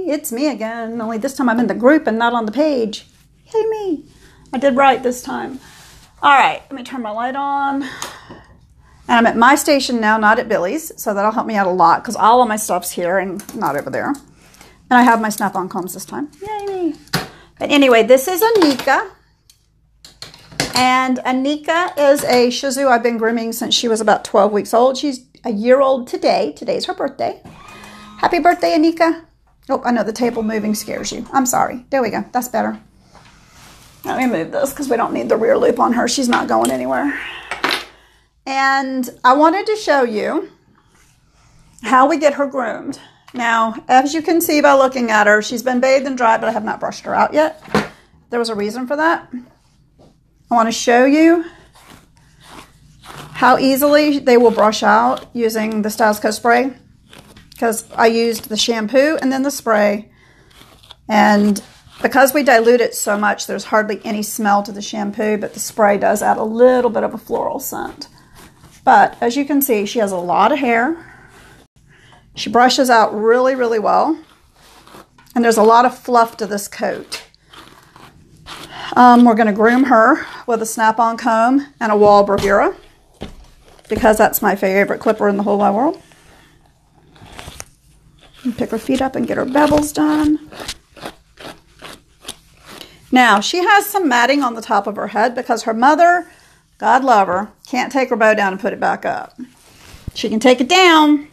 it's me again. Only this time I'm in the group and not on the page. Yay me. I did right this time. All right, let me turn my light on. And I'm at my station now, not at Billy's, so that'll help me out a lot because all of my stuff's here and not over there. And I have my snap-on combs this time. Yay me. But anyway, this is Anika. And Anika is a Shih Tzu I've been grooming since she was about 12 weeks old. She's a year old today. Today's her birthday. Happy birthday, Anika. Oh, I know the table moving scares you. I'm sorry. There we go. That's better. Let me move this because we don't need the rear loop on her. She's not going anywhere. And I wanted to show you how we get her groomed. Now, as you can see by looking at her, she's been bathed and dried, but I have not brushed her out yet. There was a reason for that. I want to show you how easily they will brush out using the Styles Co spray, because I used the shampoo and then the spray, and because we dilute it so much, there's hardly any smell to the shampoo, but the spray does add a little bit of a floral scent. But as you can see, she has a lot of hair. She brushes out really, really well, and there's a lot of fluff to this coat. We're going to groom her with a snap-on comb and a wall bravura because that's my favorite clipper in the whole wide world. And pick her feet up and get her bevels done. Now, she has some matting on the top of her head because her mother, God love her, can't take her bow down and put it back up. She can take it down,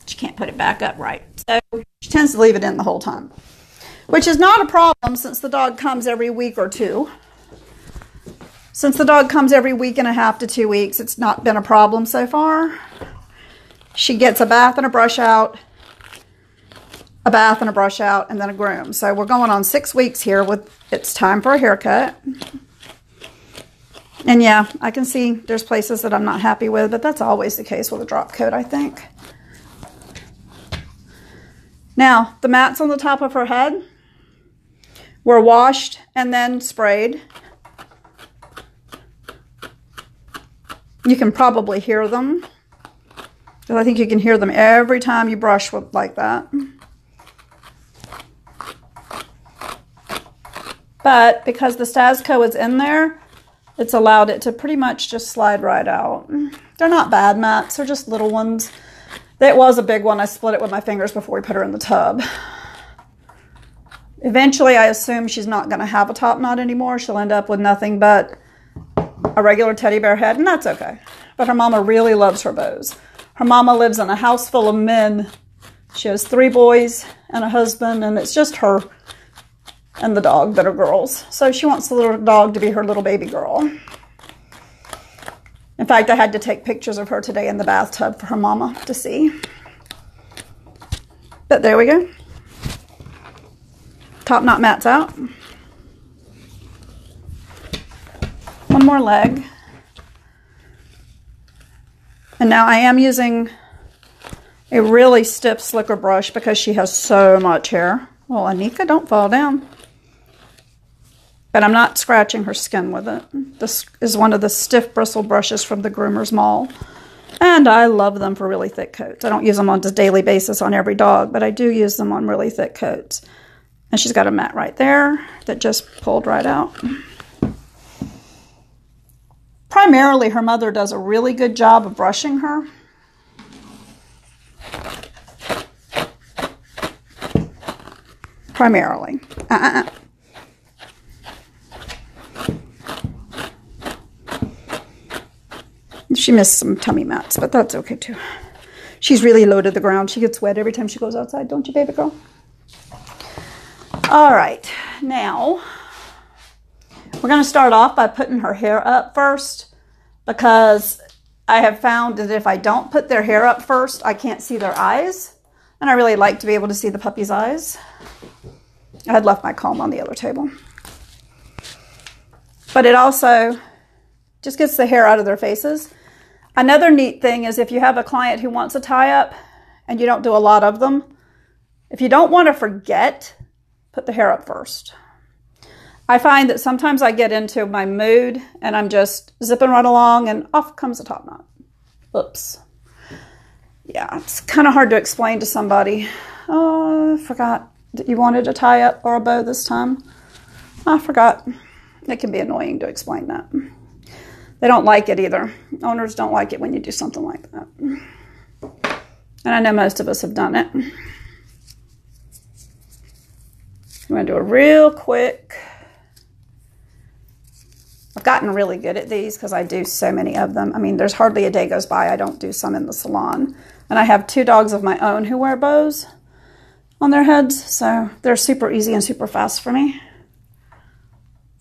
she can't put it back up right. So she tends to leave it in the whole time, which is not a problem since the dog comes every week or two. Since the dog comes every week and a half to 2 weeks, it's not been a problem so far. She gets a bath and a brush out, a bath and a brush out, and then a groom. So we're going on 6 weeks here with it's time for a haircut. And yeah, I can see there's places that I'm not happy with, but that's always the case with a drop coat, I think. Now, the mats on the top of her head were washed and then sprayed. You can probably hear them, because I think you can hear them every time you brush with like that. But because the Styles Co is in there, it's allowed it to pretty much just slide right out. They're not bad mats, they're just little ones. That was a big one. I split it with my fingers before we put her in the tub. Eventually, I assume she's not going to have a top knot anymore. She'll end up with nothing but a regular teddy bear head, and that's okay. But her mama really loves her bows. Her mama lives in a house full of men. She has 3 boys and a husband, and it's just her and the dog that are girls. So she wants the little dog to be her little baby girl. In fact, I had to take pictures of her today in the bathtub for her mama to see. But there we go. Top knot mat's out. One more leg. And now I am using a really stiff slicker brush because she has so much hair. Well, Anika, don't fall down. But I'm not scratching her skin with it. This is one of the stiff bristle brushes from the Groomers Mall. And I love them for really thick coats. I don't use them on a daily basis on every dog, but I do use them on really thick coats. And she's got a mat right there that just pulled right out. Primarily, her mother does a really good job of brushing her. Primarily. She missed some tummy mats, but that's okay too. She's really low to the ground. She gets wet every time she goes outside, don't you, baby girl? All right, now we're going to start off by putting her hair up first, because I have found that if I don't put their hair up first, I can't see their eyes, and I really like to be able to see the puppy's eyes. I had left my comb on the other table. But it also just gets the hair out of their faces. Another neat thing is if you have a client who wants a tie-up and you don't do a lot of them, if you don't want to forget, put the hair up first. I find that sometimes I get into my mood and I'm just zipping right along and off comes a top knot. Oops. Yeah, it's kind of hard to explain to somebody. Oh, I forgot that you wanted to tie up or a bow this time? I forgot. It can be annoying to explain that. They don't like it either. Owners don't like it when you do something like that. And I know most of us have done it. I'm going to do a real quick. I've gotten really good at these because I do so many of them. I mean, there's hardly a day goes by I don't do some in the salon. And I have 2 dogs of my own who wear bows on their heads. So they're super easy and super fast for me.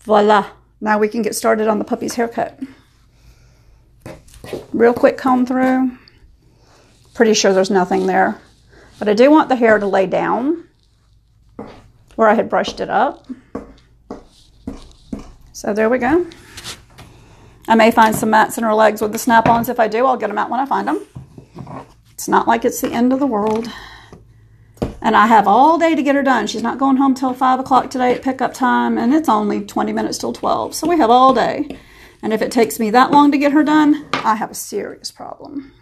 Voila. Now we can get started on the puppy's haircut. Real quick comb through. Pretty sure there's nothing there. But I do want the hair to lay down where I had brushed it up. So there we go. I may find some mats in her legs with the snap-ons. If I do, I'll get them out when I find them. It's not like it's the end of the world. And I have all day to get her done. She's not going home till 5 o'clock today at pickup time, and it's only 20 minutes till 12. So we have all day. And if it takes me that long to get her done, I have a serious problem.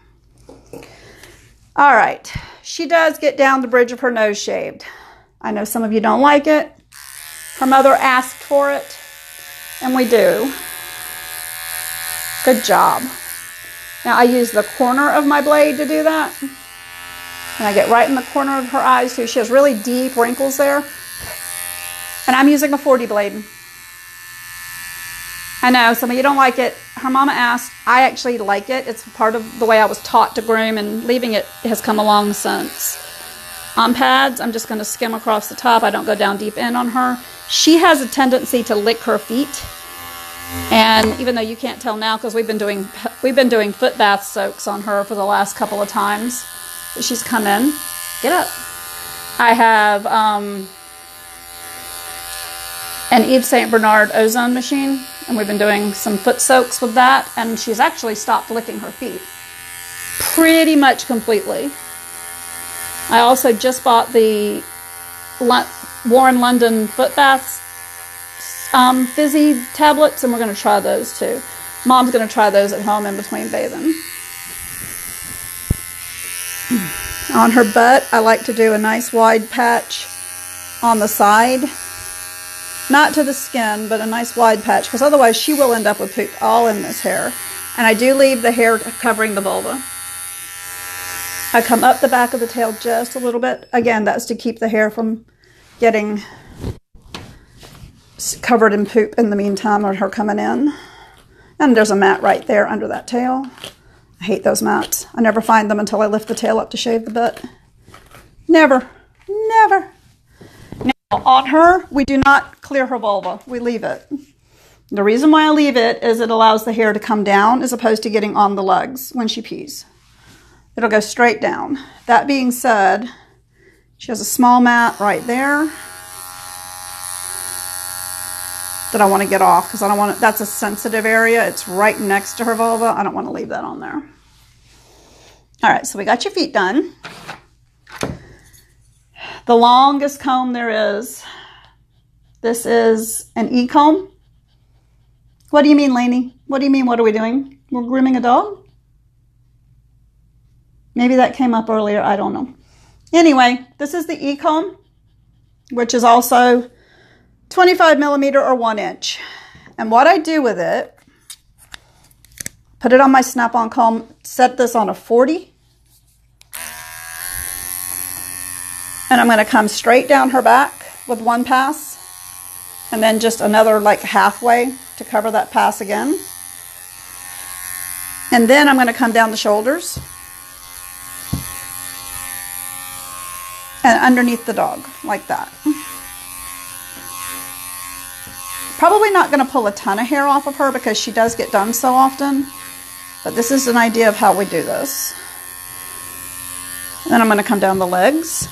All right. She does get down the bridge of her nose shaved. I know some of you don't like it. Her mother asked for it, and we do. Good job. Now I use the corner of my blade to do that. And I get right in the corner of her eyes too. She has really deep wrinkles there. And I'm using a 40 blade. I know some of you don't like it. Her mama asked. I actually like it. It's part of the way I was taught to groom, and leaving it has come along since. On pads, I'm just going to skim across the top. I don't go down deep in on her. She has a tendency to lick her feet. And even though you can't tell now because we've been doing foot bath soaks on her for the last couple of times. She's come in. Get up. I have an Yves Saint Bernard ozone machine, and we've been doing some foot soaks with that, and she's actually stopped licking her feet pretty much completely. I also just bought the Warren London foot baths fizzy tablets, and we're going to try those too. Mom's going to try those at home in between bathing. On her butt, I like to do a nice wide patch on the side. Not to the skin, but a nice wide patch, because otherwise she will end up with poop all in this hair. And I do leave the hair covering the vulva. I come up the back of the tail just a little bit. Again, that's to keep the hair from getting covered in poop in the meantime or her coming in. And there's a mat right there under that tail. I hate those mats. I never find them until I lift the tail up to shave the butt. Never. Never. Now, on her, we do not clear her vulva. We leave it. The reason why I leave it is it allows the hair to come down as opposed to getting on the legs when she pees. It'll go straight down. That being said, she has a small mat right there that I want to get off because I don't want to, that's a sensitive area. It's right next to her vulva. I don't want to leave that on there. All right, so we got your feet done. The longest comb there is, this is an E-comb. What do you mean, Lainey? What do you mean, what are we doing? We're grooming a dog? Maybe that came up earlier, I don't know. Anyway, this is the E-comb, which is also 25 millimeter or 1 inch. And what I do with it, put it on my snap-on comb, set this on a 40. And I'm going to come straight down her back with one pass. And then just another like halfway to cover that pass again. And then I'm going to come down the shoulders. And underneath the dog, like that. Probably not going to pull a ton of hair off of her because she does get done so often. But this is an idea of how we do this. And then I'm going to come down the legs.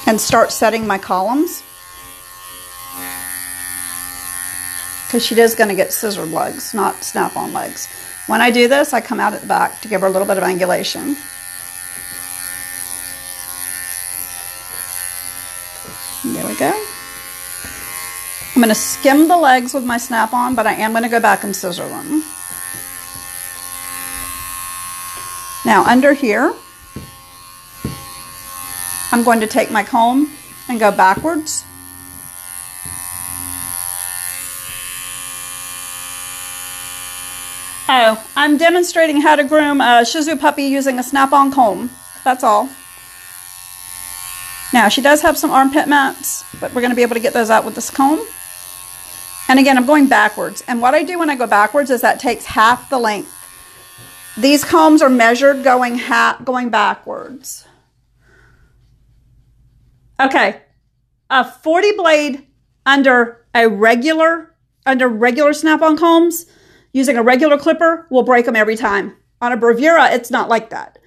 And start setting my columns. Because she is going to get scissored legs, not snap-on legs. When I do this, I come out at the back to give her a little bit of angulation. There we go. I'm going to skim the legs with my snap-on, but I am going to go back and scissor them. Now under here, I'm going to take my comb and go backwards. Oh, I'm demonstrating how to groom a Shih Tzu puppy using a snap-on comb. That's all. Now, she does have some armpit mats, but we're going to be able to get those out with this comb. And again, I'm going backwards. And what I do when I go backwards is that takes half the length. These combs are measured going backwards. Okay, a 40 blade under regular snap-on combs using a regular clipper will break them every time. On a Bravura, it's not like that.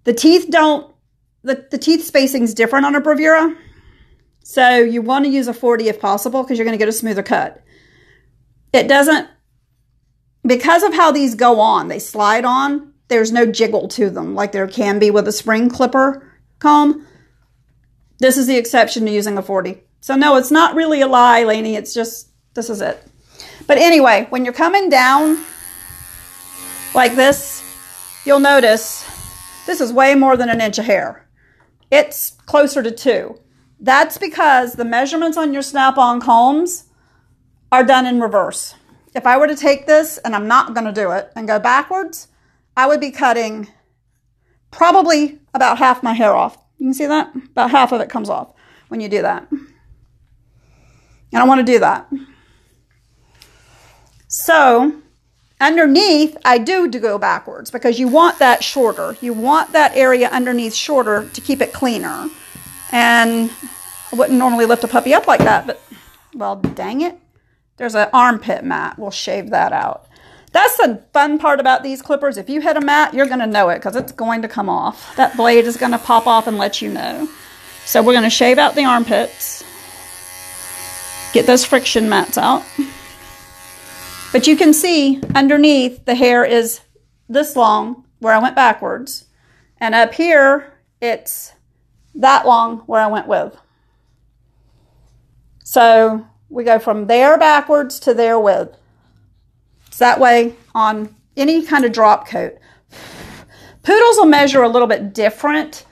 The teeth don't, the teeth spacing is different on a Bravura. So you want to use a 40 if possible because you're going to get a smoother cut. It doesn't, because of how these go on, they slide on, there's no jiggle to them like there can be with a spring clipper comb. This is the exception to using a 40. So no, it's not really a lie, Lainey. It's just, this is it. But anyway, when you're coming down like this, you'll notice this is way more than 1 inch of hair. It's closer to 2. That's because the measurements on your snap-on combs are done in reverse. If I were to take this, and I'm not going to do it, and go backwards, I would be cutting probably about half my hair off. You can see that? About half of it comes off when you do that. And I want to do that. So underneath, I do go backwards because you want that shorter. You want that area underneath shorter to keep it cleaner. And I wouldn't normally lift a puppy up like that, but, well, dang it. There's an armpit mat. We'll shave that out. That's the fun part about these clippers. If you hit a mat, you're going to know it because it's going to come off. That blade is going to pop off and let you know. So we're going to shave out the armpits. Get those friction mats out. But you can see underneath the hair is this long where I went backwards. And up here, it's that long where I went with. So we go from there backwards to there with. So that way on any kind of drop coat. Poodles will measure a little bit different,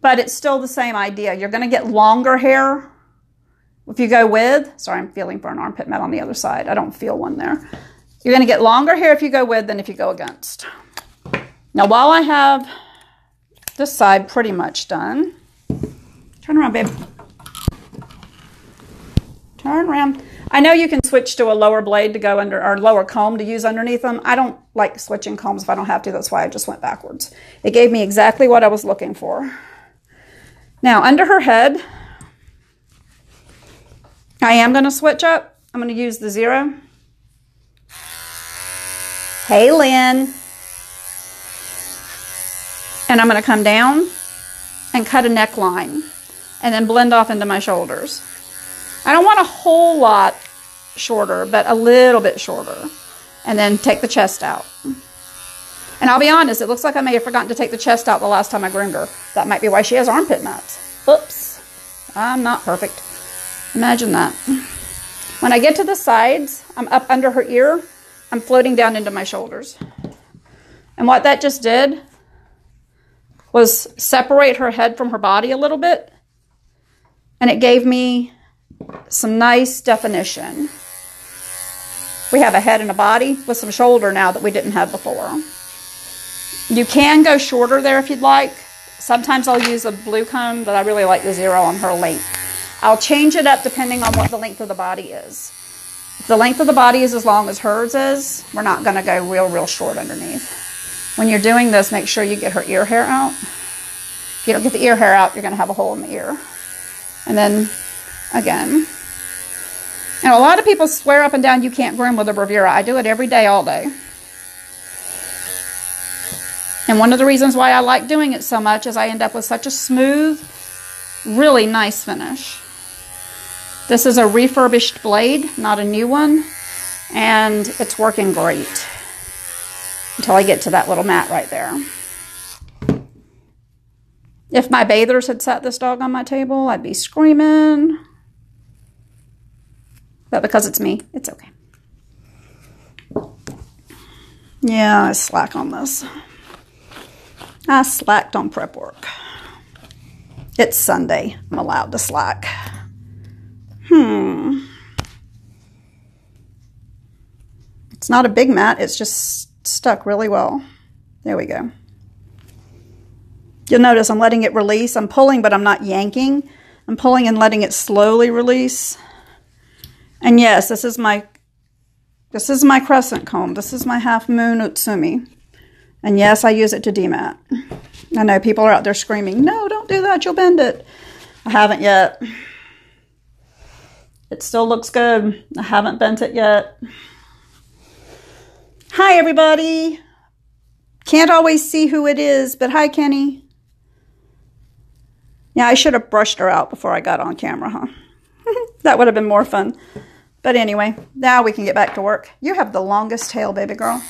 but it's still the same idea. You're going to get longer hair if you go with. Sorry, I'm feeling for an armpit mat on the other side. I don't feel one there. You're going to get longer hair if you go with than if you go against. Now, while I have this side pretty much done, turn around, babe. Turn around. I know you can switch to a lower blade to go under, or lower comb to use underneath them. I don't like switching combs if I don't have to. That's why I just went backwards. It gave me exactly what I was looking for. Now, under her head, I am going to switch up. I'm going to use the 0. Hey, Lynn. And I'm going to come down and cut a neckline and then blend off into my shoulders. I don't want a whole lot shorter, but a little bit shorter. And then take the chest out. And I'll be honest, it looks like I may have forgotten to take the chest out the last time I groomed her. That might be why she has armpit mats. Oops. I'm not perfect. Imagine that. When I get to the sides, I'm up under her ear. I'm floating down into my shoulders. And what that just did was separate her head from her body a little bit. And it gave me some nice definition. We have a head and a body with some shoulder now that we didn't have before. You can go shorter there if you'd like. Sometimes I'll use a blue comb, but I really like the 0 on her length. I'll change it up depending on what the length of the body is. If the length of the body is as long as hers is, we're not going to go real short underneath. When you're doing this, make sure you get her ear hair out. If you don't get the ear hair out, you're going to have a hole in the ear. And then, again. And a lot of people swear up and down you can't groom with a Bravura. I do it every day, all day. And one of the reasons why I like doing it so much is I end up with such a smooth, really nice finish. This is a refurbished blade, not a new one. And it's working great. Until I get to that little mat right there. If my bathers had sat this dog on my table, I'd be screaming. But because it's me, it's okay. Yeah, I slack on this. I slacked on prep work. It's Sunday. I'm allowed to slack. It's not a big mat. It's just stuck really well. There we go. You'll notice I'm letting it release. I'm pulling, but I'm not yanking. I'm pulling and letting it slowly release. And yes, this is my crescent comb. This is my half moon Utsumi. And yes, I use it to demat. I know people are out there screaming, no, don't do that, you'll bend it. I haven't yet. It still looks good. I haven't bent it yet. Hi, everybody. Can't always see who it is, but hi, Kenny. Yeah, I should have brushed her out before I got on camera, huh? That would have been more fun. But anyway, now we can get back to work. You have the longest tail, baby girl.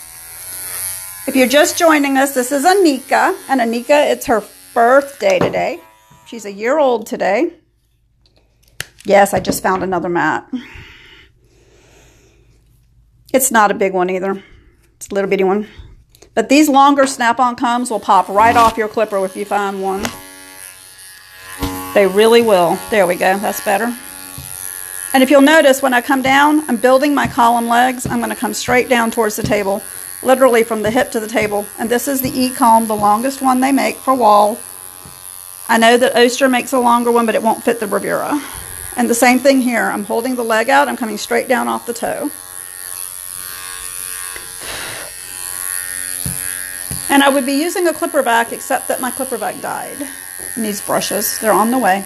If you're just joining us, this is Anika. And Anika, it's her birthday today. She's a year old today. Yes, I just found another mat. It's not a big one either. It's a little bitty one. But these longer snap-on combs will pop right off your clipper if you find one. They really will. There we go. That's better. And if you'll notice, when I come down, I'm building my column legs. I'm going to come straight down towards the table, literally from the hip to the table. And this is the E-comb, the longest one they make for wall. I know that Oster makes a longer one, but it won't fit the bravura. And the same thing here. I'm holding the leg out. I'm coming straight down off the toe. And I would be using a clipper vac, except that my clipper vac died. Needs brushes. They're on the way.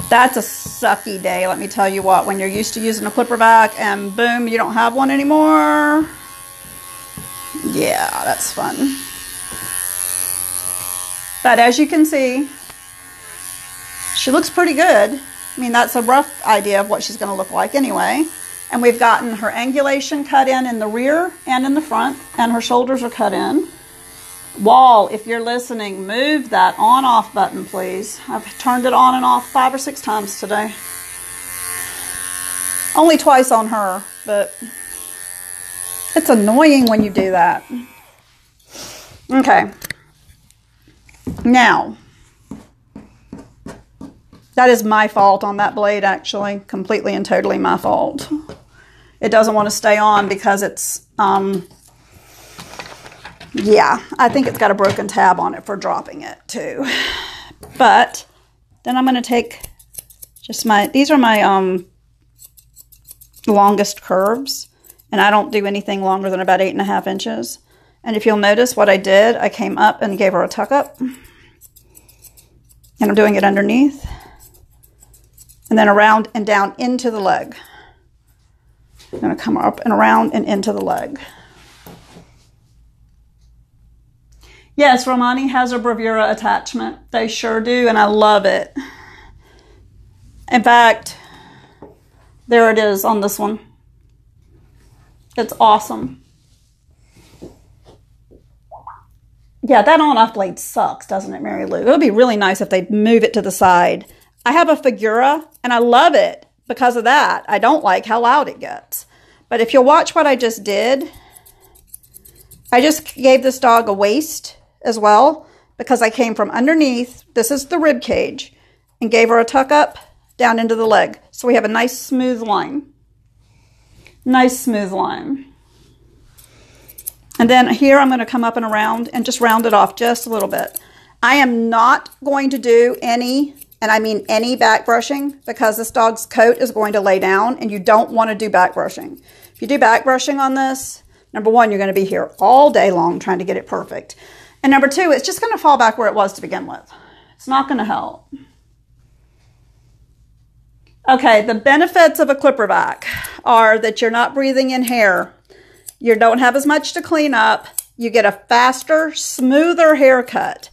That's a sucky day, let me tell you what. When you're used to using a clipper vac and boom, you don't have one anymore. Yeah, that's fun. But as you can see, she looks pretty good. I mean, that's a rough idea of what she's going to look like anyway. And we've gotten her angulation cut in the rear and in the front, and her shoulders are cut in. Wall, if you're listening, move that on-off button, please. I've turned it on and off 5 or 6 times today. Only twice on her, but it's annoying when you do that. Okay. Now, that is my fault on that blade, actually. Completely and totally my fault. It doesn't want to stay on because it's, yeah, I think it's got a broken tab on it for dropping it too. But then I'm going to take just these are my longest curves. And I don't do anything longer than about 8.5 inches. And if you'll notice what I did, I came up and gave her a tuck up. And I'm doing it underneath. And then around and down into the leg. I'm going to come up and around and into the leg. Yes, Romani has a bravura attachment. They sure do, and I love it. In fact, there it is on this one. It's awesome. Yeah, that on-off blade sucks, doesn't it, Mary Lou? It would be really nice if they'd move it to the side. I have a Figura, and I love it because of that. I don't like how loud it gets. But if you'll watch what I just did, I just gave this dog a waist as well because I came from underneath, this is the rib cage, and gave her a tuck up down into the leg. So we have a nice smooth line. Nice smooth line. And then here I'm going to come up and around and just round it off just a little bit. I am not going to do any, and I mean any back brushing because this dog's coat is going to lay down and you don't want to do back brushing. If you do back brushing on this, number one, you're going to be here all day long trying to get it perfect. And number two, it's just going to fall back where it was to begin with. It's not going to help. Okay, the benefits of a clipper vac are that you're not breathing in hair. You don't have as much to clean up. You get a faster, smoother haircut.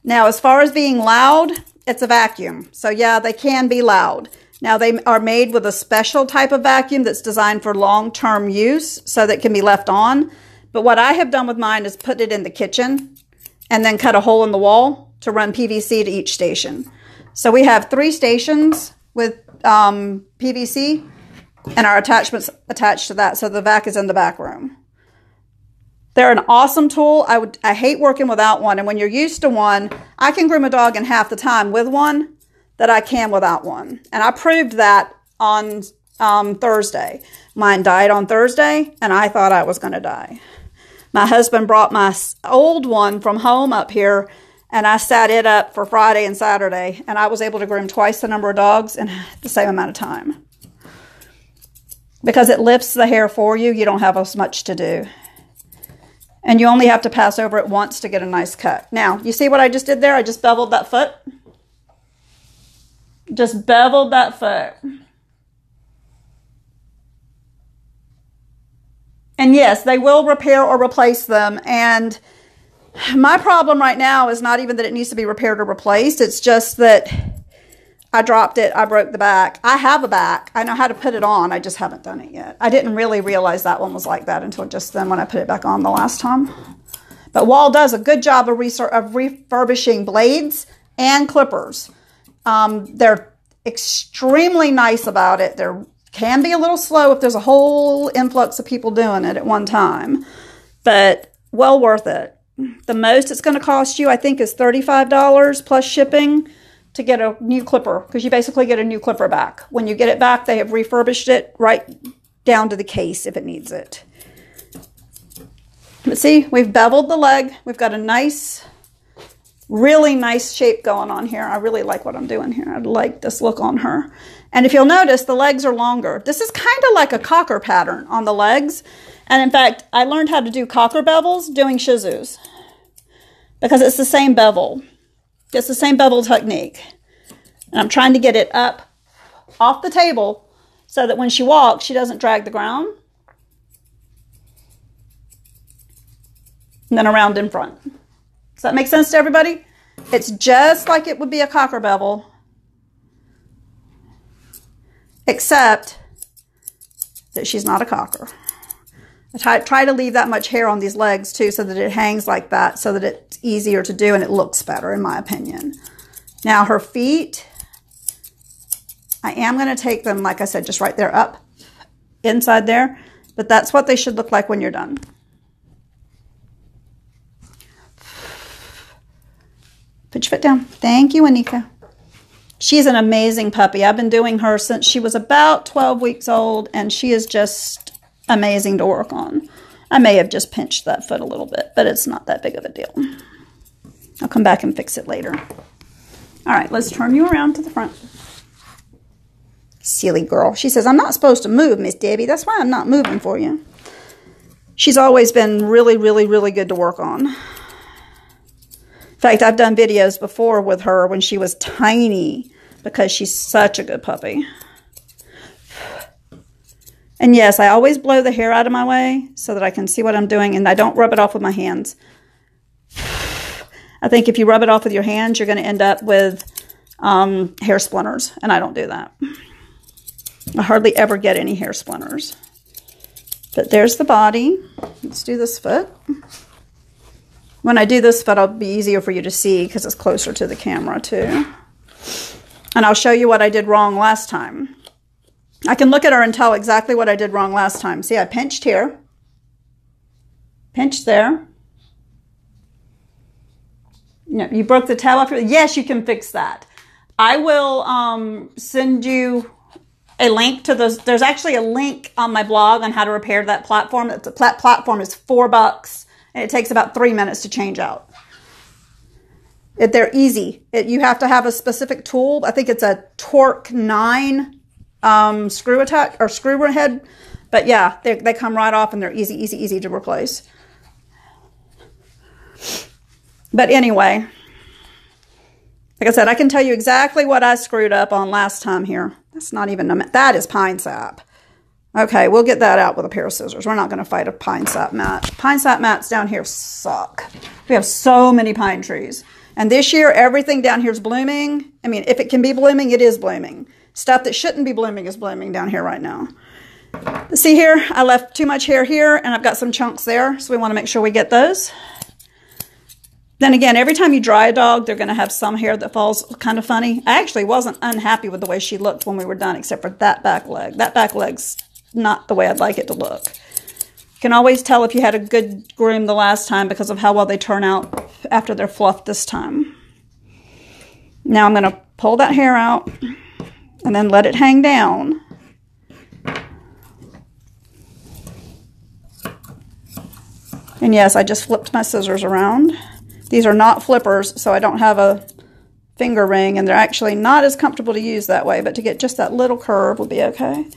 Now, as far as being loud, it's a vacuum. So yeah, they can be loud. Now, they are made with a special type of vacuum that's designed for long-term use so that it can be left on. But what I have done with mine is put it in the kitchen and then cut a hole in the wall to run PVC to each station. So we have 3 stations with PVC and our attachments attached to that. So the vac is in the back room. They're an awesome tool. I hate working without one. And when you're used to one, I can groom a dog in half the time with one that I can without one. And I proved that on Thursday. Mine died on Thursday, and I thought I was going to die. My husband brought my old one from home up here, and I sat it up for Friday and Saturday, and I was able to groom twice the number of dogs in the same amount of time. Because it lifts the hair for you, you don't have as much to do. And you only have to pass over it once to get a nice cut. Now, you see what I just did there? I just beveled that foot. Just beveled that foot. And yes, they will repair or replace them. And my problem right now is not even that it needs to be repaired or replaced. It's just that I dropped it. I broke the back. I have a back. I know how to put it on. I just haven't done it yet. I didn't really realize that one was like that until just then when I put it back on the last time. But Wall does a good job of refurbishing blades and clippers. They're extremely nice about it. They can be a little slow if there's a whole influx of people doing it at one time. But well worth it. The most it's going to cost you, I think, is $35 plus shipping to get a new clipper, because you basically get a new clipper back. When you get it back, they have refurbished it right down to the case if it needs it. But see, we've beveled the leg. We've got a nice, really nice shape going on here. I really like what I'm doing here. I like this look on her. And if you'll notice, the legs are longer. This is kind of like a cocker pattern on the legs. And in fact, I learned how to do cocker bevels doing Shih Tzus, because it's the same bevel. It's the same bevel technique. And I'm trying to get it up off the table so that when she walks, she doesn't drag the ground. And then around in front. Does that make sense to everybody? It's just like it would be a cocker bevel, except that she's not a cocker. I try to leave that much hair on these legs too, so that it hangs like that, so that it's easier to do and it looks better, in my opinion. Now her feet, I am going to take them, like I said, just right there up inside there, but that's what they should look like when you're done. Put your foot down. Thank you, Anika. She's an amazing puppy. I've been doing her since she was about 12 weeks old, and she is just amazing to work on. I may have just pinched that foot a little bit, but it's not that big of a deal. I'll come back and fix it later. All right, let's turn you around to the front. Silly girl. She says, I'm not supposed to move, Miss Debbie. That's why I'm not moving for you. She's always been really, really, really good to work on. In fact, I've done videos before with her when she was tiny, because she's such a good puppy. And yes, I always blow the hair out of my way so that I can see what I'm doing, and I don't rub it off with my hands. I think if you rub it off with your hands, you're going to end up with hair splinters, and I don't do that. I hardly ever get any hair splinters. But there's the body. Let's do this foot. When I do this foot, it'll be easier for you to see because it's closer to the camera too. And I'll show you what I did wrong last time. I can look at her and tell exactly what I did wrong last time. See, I pinched here. Pinched there. No, you broke the tail off. Yes, you can fix that. I will send you a link to those. There's actually a link on my blog on how to repair that platform. The platform is $4, and it takes about 3 minutes to change out. They're easy. You have to have a specific tool. I think it's a Torque 9 screw attack or screw head. But yeah, they come right off, and they're easy, easy, easy to replace. But anyway, like I said, I can tell you exactly what I screwed up on last time here. That's not even, that is pine sap. Okay, we'll get that out with a pair of scissors. We're not going to fight a pine sap mat. Pine sap mats down here suck. We have so many pine trees. And this year, everything down here is blooming. I mean, if it can be blooming, it is blooming. Stuff that shouldn't be blooming is blooming down here right now. But see here, I left too much hair here, and I've got some chunks there, so we want to make sure we get those. Then again, every time you dry a dog, they're going to have some hair that falls kind of funny. I actually wasn't unhappy with the way she looked when we were done, except for that back leg. That back leg's not the way I'd like it to look. can always tell if you had a good groom the last time because of how well they turn out after they're fluffed this time. Now I'm going to pull that hair out and then let it hang down. And yes, I just flipped my scissors around. These are not flippers, so I don't have a finger ring, and they're actually not as comfortable to use that way, but to get just that little curve will be okay.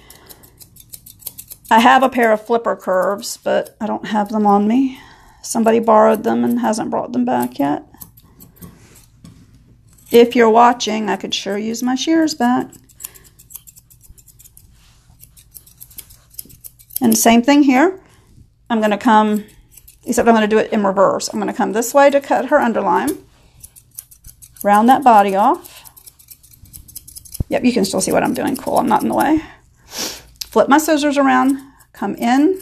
I have a pair of flipper curves, but I don't have them on me. Somebody borrowed them and hasn't brought them back yet. If you're watching, I could sure use my shears back. And same thing here. I'm going to come, except I'm going to do it in reverse. I'm going to come this way to cut her underline. Round that body off. Yep, you can still see what I'm doing. Cool, I'm not in the way. Flip my scissors around, come in,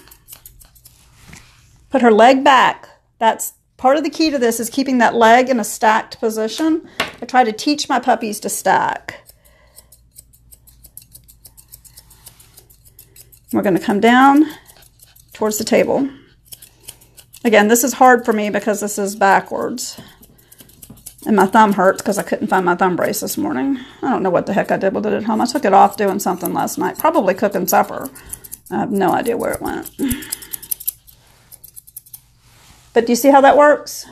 put her leg back. That's part of the key to this, is keeping that leg in a stacked position. I try to teach my puppies to stack. We're going to come down towards the table. Again, this is hard for me because this is backwards. And my thumb hurts because I couldn't find my thumb brace this morning. I don't know what the heck I did with it at home. I took it off doing something last night. Probably cooking supper. I have no idea where it went. But do you see how that works?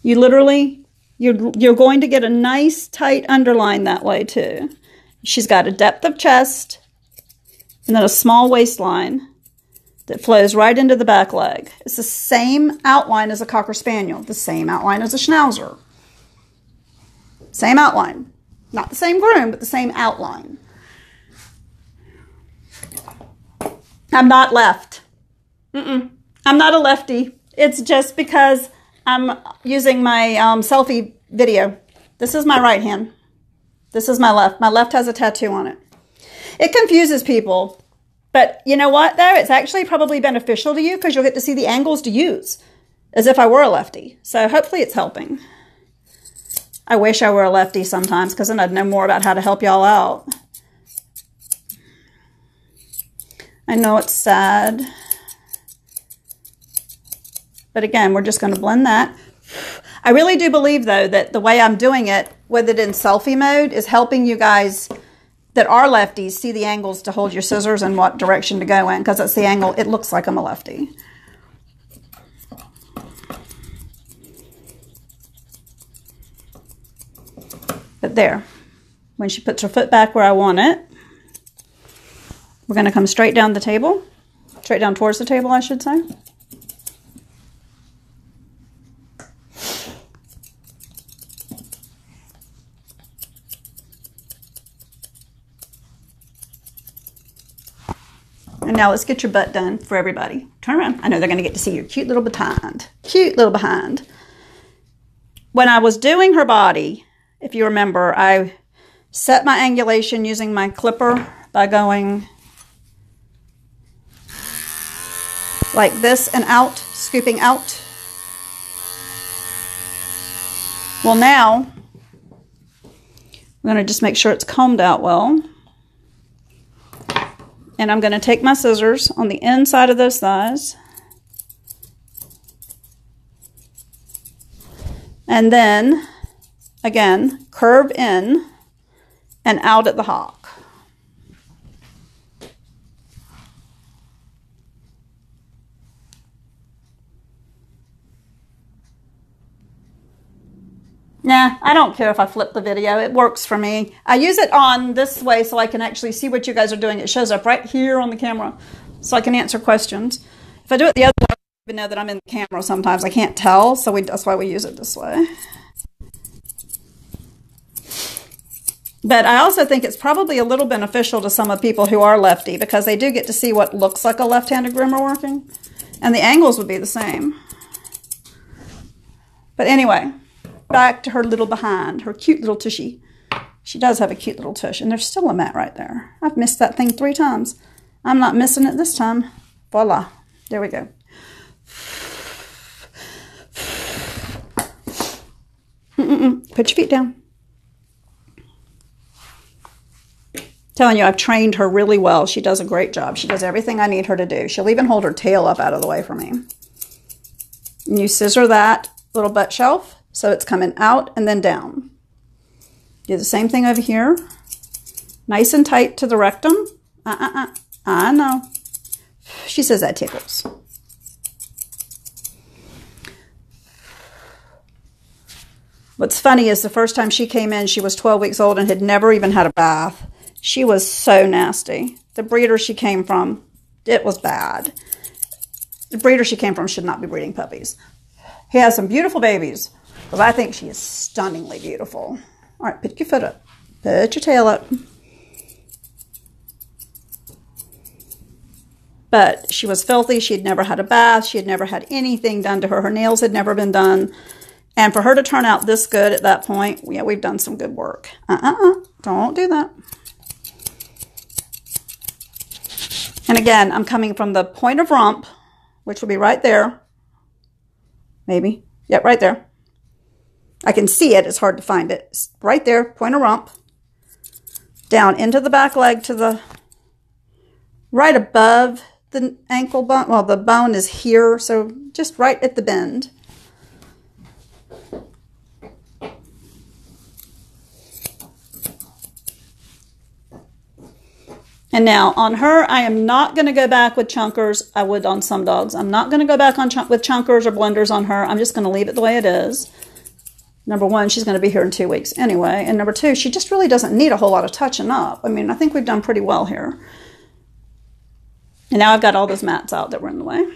You literally, you're going to get a nice tight underline that way too. She's got a depth of chest and then a small waistline that flows right into the back leg. It's the same outline as a Cocker Spaniel, the same outline as a Schnauzer. Same outline. Not the same groom, but the same outline. I'm not left. I'm not a lefty. It's just because I'm using my selfie video. This is my right hand. This is my left. My left has a tattoo on it. It confuses people. But you know what, though? It's actually probably beneficial to you because you'll get to see the angles to use, as if I were a lefty. So hopefully it's helping. I wish I were a lefty sometimes because then I'd know more about how to help y'all out. I know it's sad. But again, we're just going to blend that. I really do believe, though, that the way I'm doing it, with it in selfie mode, is helping you guys that are lefties see the angles to hold your scissors and what direction to go in, because it's the angle. It looks like I'm a lefty. But there, when she puts her foot back where I want it, we're going to come straight down the table, straight down towards the table, I should say. And now let's get your butt done for everybody. Turn around. I know they're going to get to see your cute little behind. Cute little behind. When I was doing her body, if you remember, I set my angulation using my clipper by going like this and out, scooping out. Well, now I'm going to just make sure it's combed out well. And I'm going to take my scissors on the inside of those thighs. And then, again, curve in and out at the hock. Nah, I don't care if I flip the video. It works for me. I use it on this way so I can actually see what you guys are doing. It shows up right here on the camera so I can answer questions. If I do it the other way, I don't even know that I'm in the camera sometimes. I can't tell, so that's why we use it this way. But I also think it's probably a little beneficial to some of people who are lefty because they do get to see what looks like a left-handed groomer working. And the angles would be the same. But anyway, back to her little behind, her cute little tushy. She does have a cute little tush, and there's still a mat right there. I've missed that thing 3 times. I'm not missing it this time. Voila. There we go. Put your feet down. Telling you, I've trained her really well. She does a great job. She does everything I need her to do. She'll even hold her tail up out of the way for me. And you scissor that little butt shelf so it's coming out and then down. Do the same thing over here. Nice and tight to the rectum. I know. She says that tickles. What's funny is the first time she came in, she was 12 weeks old and had never even had a bath. She was so nasty. The breeder she came from, it was bad. The breeder she came from should not be breeding puppies. He has some beautiful babies, but I think she is stunningly beautiful. All right, put your foot up. Put your tail up. But she was filthy. She had never had a bath. She had never had anything done to her. Her nails had never been done. And for her to turn out this good at that point, yeah, we've done some good work. Don't do that. And again, I'm coming from the point of rump, which will be right there. Maybe. Yep, right there. I can see it. It's hard to find it. It's right there, point of rump. Down into the back leg to the right above the ankle bone. Well, the bone is here, so just right at the bend. And now on her, I am not going to go back with chunkers. I would on some dogs. I'm not going to go back on with chunkers or blenders on her. I'm just going to leave it the way it is. Number one, she's going to be here in 2 weeks anyway. And number two, she just really doesn't need a whole lot of touching up. I mean, I think we've done pretty well here. And now I've got all those mats out that were in the way.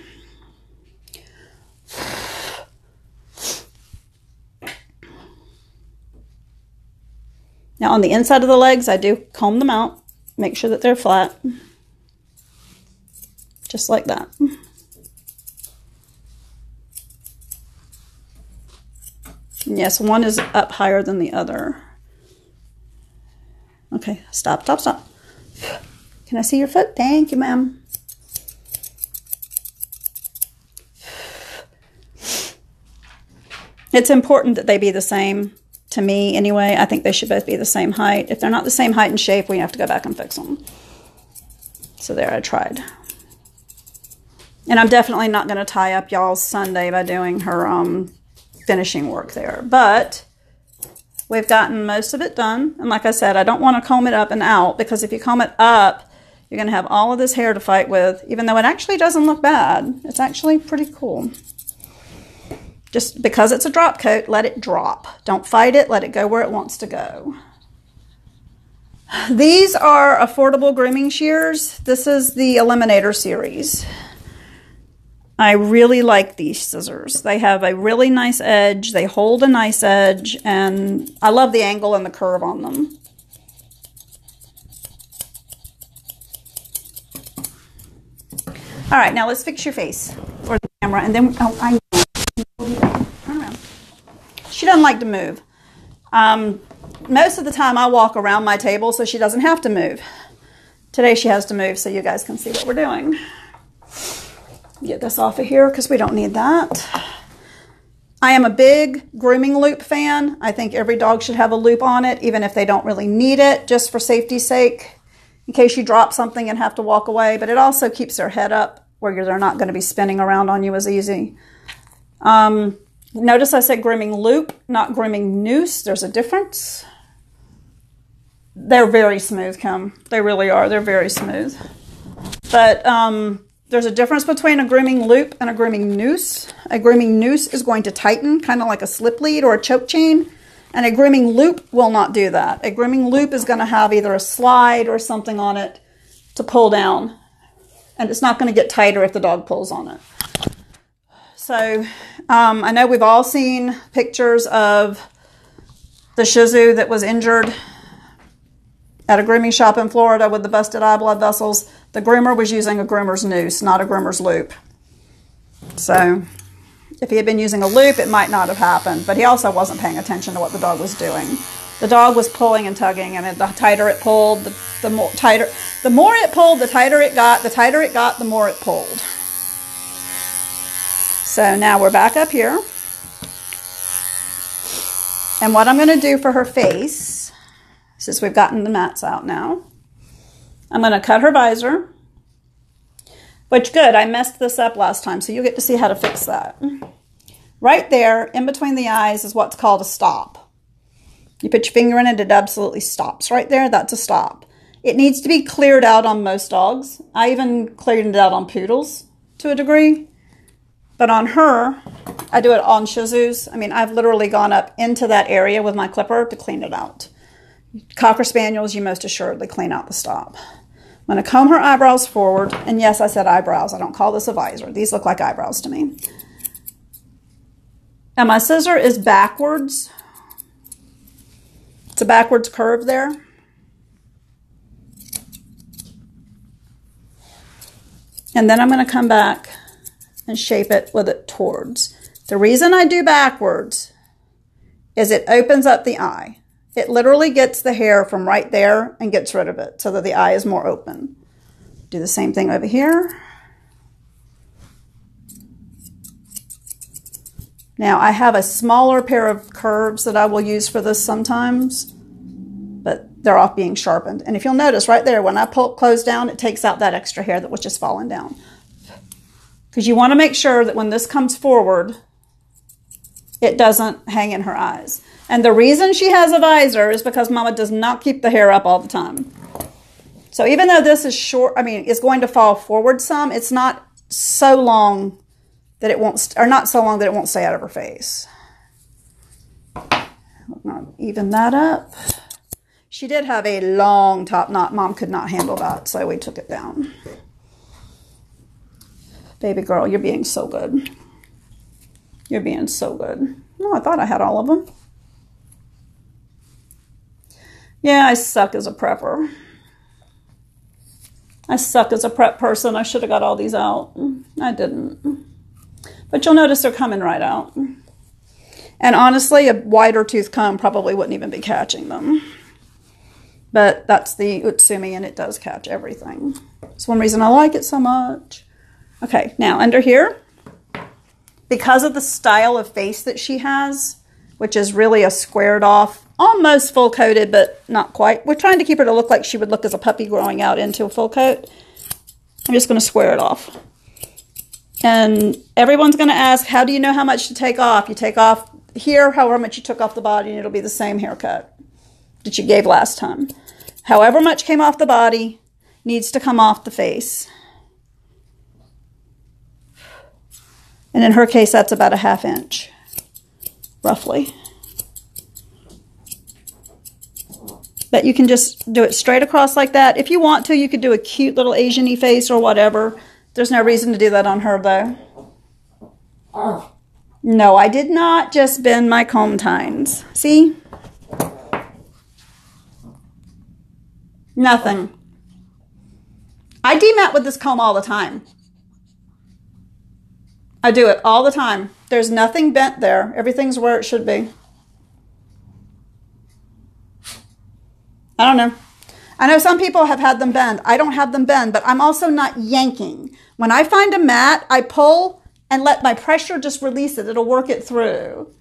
Now on the inside of the legs, I do comb them out. Make sure that they're flat. Just like that. And yes, one is up higher than the other. Okay, stop, stop, stop. Can I see your foot? Thank you, ma'am. It's important that they be the same. To me, anyway, I think they should both be the same height. If they're not the same height and shape, we have to go back and fix them. So there, I tried. And I'm definitely not going to tie up y'all's Sunday by doing her finishing work there. But we've gotten most of it done. And like I said, I don't want to comb it up and out, because if you comb it up, you're going to have all of this hair to fight with, even though it actually doesn't look bad. It's actually pretty cool. Just because it's a drop coat, let it drop. Don't fight it. Let it go where it wants to go. These are affordable grooming shears. This is the Eliminator series. I really like these scissors. They have a really nice edge. They hold a nice edge. And I love the angle and the curve on them. All right, now let's fix your face for the camera. And then, turn around. She doesn't like to move. Most of the time I walk around my table so she doesn't have to move. Today she has to move so you guys can see what we're doing. Get this off of here because we don't need that. I am a big grooming loop fan. I think every dog should have a loop on it, even if they don't really need it, just for safety's sake, in case you drop something and have to walk away. But it also keeps their head up where they're not going to be spinning around on you as easy. Notice I said grooming loop, not grooming noose. There's a difference. They're very smooth, Kim. They really are. They're very smooth. But there's a difference between a grooming loop and a grooming noose. A grooming noose is going to tighten, kind of like a slip lead or a choke chain. And a grooming loop will not do that. A grooming loop is going to have either a slide or something on it to pull down. And it's not going to get tighter if the dog pulls on it. So I know we've all seen pictures of the Shih Tzu that was injured at a grooming shop in Florida with the busted eye blood vessels. The groomer was using a groomer's noose, not a groomer's loop. So if he had been using a loop, it might not have happened. But he also wasn't paying attention to what the dog was doing. The dog was pulling and tugging, and the tighter it pulled, the more it pulled, the tighter it got. The tighter it got, the more it pulled. So now we're back up here. And what I'm going to do for her face, since we've gotten the mats out now, I'm going to cut her visor. Which, good, I messed this up last time, so you'll get to see how to fix that. Right there, in between the eyes, is what's called a stop. You put your finger in it, it absolutely stops. Right there, that's a stop. It needs to be cleared out on most dogs. I even cleared it out on poodles to a degree. But on her, I do it on Shih Tzus. I mean, I've literally gone up into that area with my clipper to clean it out. Cocker Spaniels, you most assuredly clean out the stop. I'm going to comb her eyebrows forward. And yes, I said eyebrows. I don't call this a visor. These look like eyebrows to me. Now my scissor is backwards. It's a backwards curve there. And then I'm going to come back and shape it with it towards. The reason I do backwards is it opens up the eye. It literally gets the hair from right there and gets rid of it so that the eye is more open. Do the same thing over here. Now I have a smaller pair of curves that I will use for this sometimes, but they're off being sharpened. And if you'll notice right there, when I close down, it takes out that extra hair that was just falling down. Because you want to make sure that when this comes forward, it doesn't hang in her eyes. And the reason she has a visor is because Mama does not keep the hair up all the time. So even though this is short, I mean, it's going to fall forward some, it's not so long that it won't, or not so long that it won't stay out of her face. I'll even that up. She did have a long top knot. Mom could not handle that, so we took it down. Baby girl, you're being so good. You're being so good. Oh, I thought I had all of them. Yeah, I suck as a prepper. I suck as a prep person. I should have got all these out. I didn't. But you'll notice they're coming right out. And honestly, a wider tooth comb probably wouldn't even be catching them. But that's the Utsumi, and it does catch everything. It's one reason I like it so much. Okay, now under here, because of the style of face that she has, which is really a squared off, almost full coated, but not quite. We're trying to keep her to look like she would look as a puppy growing out into a full coat. I'm just going to square it off. And everyone's going to ask, how do you know how much to take off? You take off here, however much you took off the body, and it'll be the same haircut that you gave last time. However much came off the body needs to come off the face. And in her case, that's about a ½ inch, roughly. But you can just do it straight across like that. If you want to, you could do a cute little Asian-y face or whatever. There's no reason to do that on her, though. No, I did not just bend my comb tines. See? Nothing. I demat with this comb all the time. I do it all the time. There's nothing bent there. Everything's where it should be. I don't know. I know some people have had them bend. I don't have them bend, but I'm also not yanking. When I find a mat, I pull and let my pressure just release it. It'll work it through.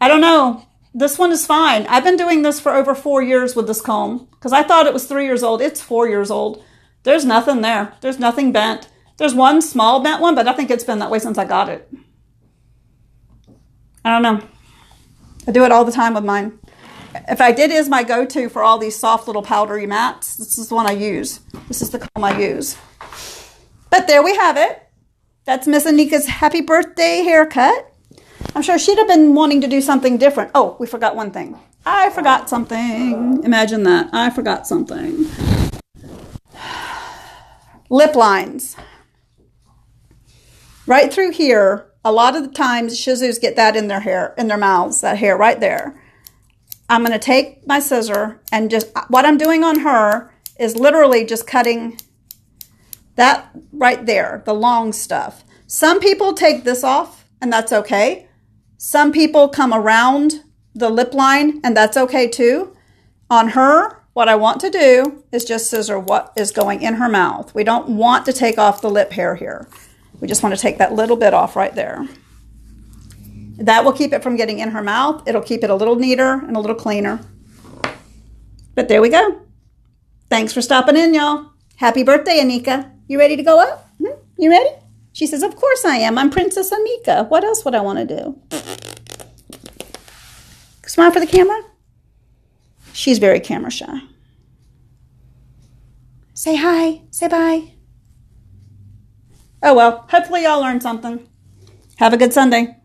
I don't know. This one is fine. I've been doing this for over 4 years with this comb because I thought it was 3 years old. It's 4 years old. There's nothing there. There's nothing bent. There's one small bent one, but I think it's been that way since I got it. I don't know. I do it all the time with mine. In fact, it is my go-to for all these soft little powdery mats. This is the one I use. This is the comb I use. But there we have it. That's Miss Anika's happy birthday haircut. I'm sure she'd have been wanting to do something different. Oh, we forgot one thing. I forgot something. Imagine that. I forgot something. Lip lines. Right through here, a lot of the times Shih Tzus get that in their hair, in their mouths, that hair right there. I'm going to take my scissor and just, what I'm doing on her is literally just cutting that right there, the long stuff. Some people take this off and that's okay. Some people come around the lip line and that's okay too. On her, what I want to do is just scissor what is going in her mouth. We don't want to take off the lip hair here. We just want to take that little bit off right there. That will keep it from getting in her mouth. It'll keep it a little neater and a little cleaner. But there we go. Thanks for stopping in, y'all. Happy birthday, Anika. You ready to go up? You ready? She says, of course I am. I'm Princess Anika. What else would I want to do? Smile for the camera. She's very camera shy. Say hi. Say bye. Oh, well, hopefully y'all learned something. Have a good Sunday.